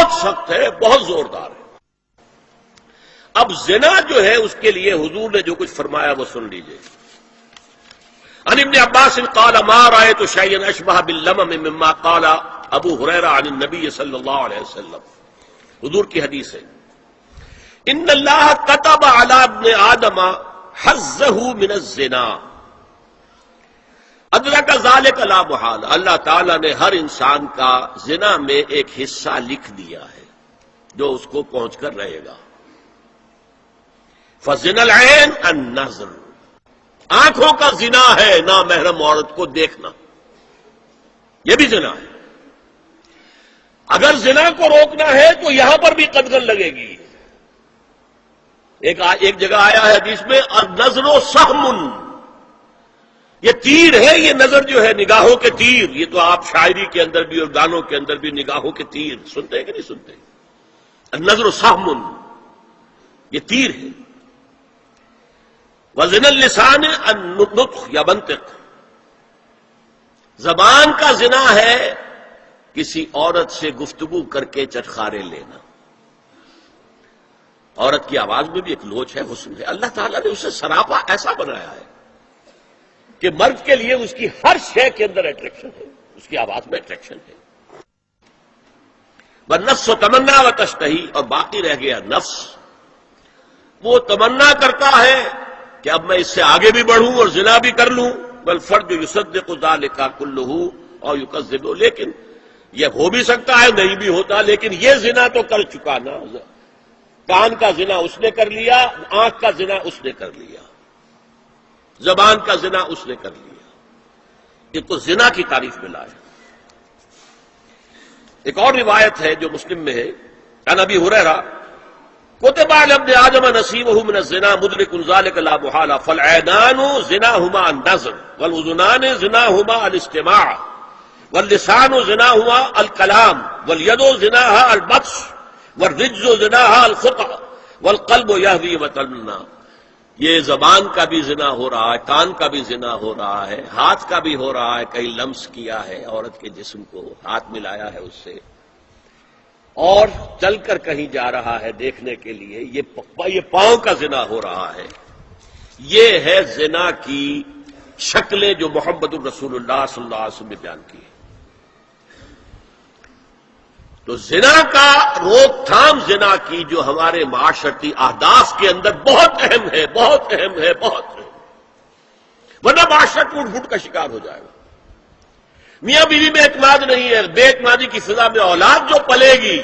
بہت سخت ہے، بہت زوردار ہے۔ اب زنا جو ہے اس کے لیے حضور نے جو کچھ فرمایا وہ سن لیجئے۔ عن ابن عباس قال ما رأيت شيئا اشبه باللمم مما قال ابو ہریرہ عن النبی صلی اللہ علیہ وسلم۔ حضور کی حدیث ہے، ان اللہ كتب على ابن آدم حظه من الزنا ادرک ذلك لا محال۔ اللہ تعالیٰ نے ہر انسان کا زنا میں ایک حصہ لکھ دیا ہے جو اس کو پہنچ کر رہے گا۔ فزنا العین النظر، آنکھوں کا زنا ہے نامحرم عورت کو دیکھنا، یہ بھی زنا ہے۔ اگر زنا کو روکنا ہے تو یہاں پر بھی قدغن لگے گی۔ ایک جگہ آیا ہے حدیث میں النظر سہم، یہ تیر ہے، یہ نظر جو ہے نگاہوں کے تیر۔ یہ تو آپ شاعری کے اندر بھی اور گانوں کے اندر بھی نگاہوں کے تیر سنتے ہیں کہ نہیں سنتے؟ النظر سہم، یہ تیر ہے۔ وزنا اللسان النطق یا منطق، زبان کا زنا ہے کسی عورت سے گفتگو کر کے چٹخارے لینا۔ عورت کی آواز میں بھی ایک لوچ ہے، حسن ہے۔ اللہ تعالیٰ نے اسے سراپا ایسا بنایا ہے کہ مرد کے لیے اس کی ہر شے کے اندر اٹریکشن ہے، اس کی آواز میں اٹریکشن ہے۔ والنفس تمنا و تشتہی، اور باقی رہ گیا نفس، وہ تمنا کرتا ہے کہ اب میں اس سے آگے بھی بڑھوں اور زنا بھی کر لوں۔ والفرج یصدق ذلک کلہ اور یکذب، لیکن یہ ہو بھی سکتا ہے نہیں بھی ہوتا، لیکن یہ زنا تو کر چکا نا۔ کان کا زنا اس نے کر لیا، آنکھ کا زنا اس نے کر لیا، زبان کا زنا اس نے کر لیا۔ یہ تو زنا کی تعریف میں لایا۔ ایک اور روایت ہے جو مسلم میں ہے، عن ابی ہریرہ کتب علی ابن آدم نصیبہ من الزنا مدرک ذلک لا محالہ فالعینان زناہما النظر والاذنان زناہما الاستماع واللسان زناہما الکلام والید زناہا البطش والرجز زناہا الخطأ والقلب یہوی وتمنا۔ یہ زبان کا بھی زنا ہو رہا ہے، کان کا بھی زنا ہو رہا ہے، ہاتھ کا بھی ہو رہا ہے، کہیں لمس کیا ہے عورت کے جسم کو، ہاتھ ملایا ہے اس سے، اور چل کر کہیں جا رہا ہے دیکھنے کے لیے، یہ پاؤں کا زنا ہو رہا ہے۔ یہ ہے زنا کی شکلیں جو محمد الرسول اللہ صلی اللہ علیہ وسلم نے بیان کی ہے۔ تو زنا کا روک تھام، زنا کی جو ہمارے معاشرتی اہداف کے اندر بہت اہم ہے، بہت اہم ہے، بہت اہم، ورنہ معاشرہ ٹوٹ پھوٹ کا شکار ہو جائے گا۔ میاں بیوی میں اعتماد نہیں ہے، بے اعتمادی کی فضا میں اولاد جو پلے گی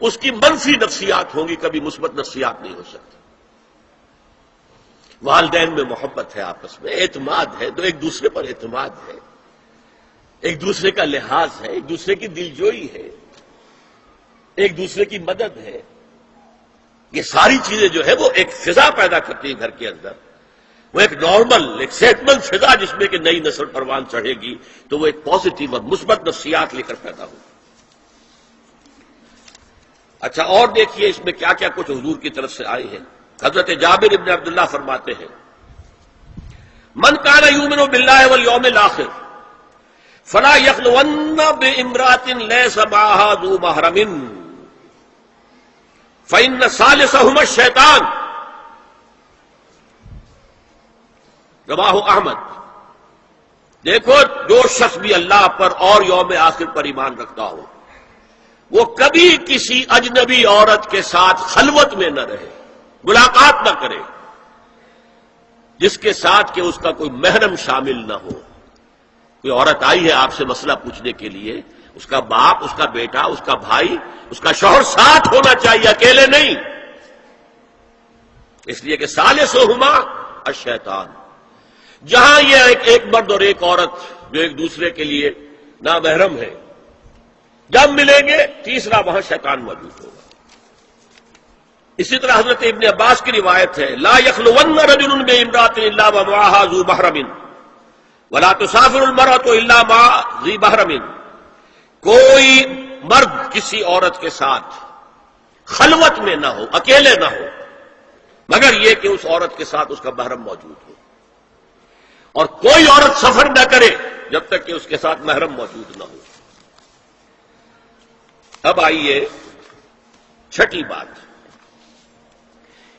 اس کی منفی نفسیات ہوں گی، کبھی مثبت نفسیات نہیں ہو سکتی۔ والدین میں محبت ہے، آپس میں اعتماد ہے، تو ایک دوسرے پر اعتماد ہے، ایک دوسرے کا لحاظ ہے، ایک دوسرے کی دلجوئی ہے، ایک دوسرے کی مدد ہے۔ یہ ساری چیزیں جو ہے وہ ایک فضا پیدا کرتی ہیں گھر کے اندر، وہ ایک نارمل، ایک صحت مند فضا جس میں کہ نئی نسل پروان چڑھے گی تو وہ ایک پازیٹیو اور مثبت نفسیات لے کر پیدا ہوگی۔ اچھا، اور دیکھیے اس میں کیا کیا کچھ حضور کی طرف سے آئے ہیں۔ حضرت جابر ابن عبداللہ فرماتے ہیں، من کان یؤمن باللہ والیوم الآخر فلا یخلون بامرأۃ لیس معها ذو محرم فإن ثالثہما الشیطان، رواہ احمد۔ دیکھو، جو شخص بھی اللہ پر اور یوم آخر پر ایمان رکھتا ہو وہ کبھی کسی اجنبی عورت کے ساتھ خلوت میں نہ رہے، ملاقات نہ کرے جس کے ساتھ کہ اس کا کوئی محرم شامل نہ ہو۔ کوئی عورت آئی ہے آپ سے مسئلہ پوچھنے کے لیے، اس کا باپ، اس کا بیٹا، اس کا بھائی، اس کا شوہر ساتھ ہونا چاہیے، اکیلے نہیں، اس لیے کہ ثالثہما الشیطان۔ جہاں یہ ایک مرد اور ایک عورت جو ایک دوسرے کے لیے نامحرم ہے، جب ملیں گے تیسرا وہاں شیطان موجود ہوگا۔ اسی طرح حضرت ابن عباس کی روایت ہے، لا یخلون رجل بامرأۃ الا ومعها ذو محرم ولا تسافر المرأة الا مع ذی محرم۔ کوئی مرد کسی عورت کے ساتھ خلوت میں نہ ہو، اکیلے نہ ہو، مگر یہ کہ اس عورت کے ساتھ اس کا محرم موجود ہو، اور کوئی عورت سفر نہ کرے جب تک کہ اس کے ساتھ محرم موجود نہ ہو۔ اب آئیے چھٹی بات،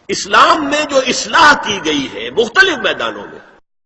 اسلام میں جو اصلاح کی گئی ہے مختلف میدانوں میں،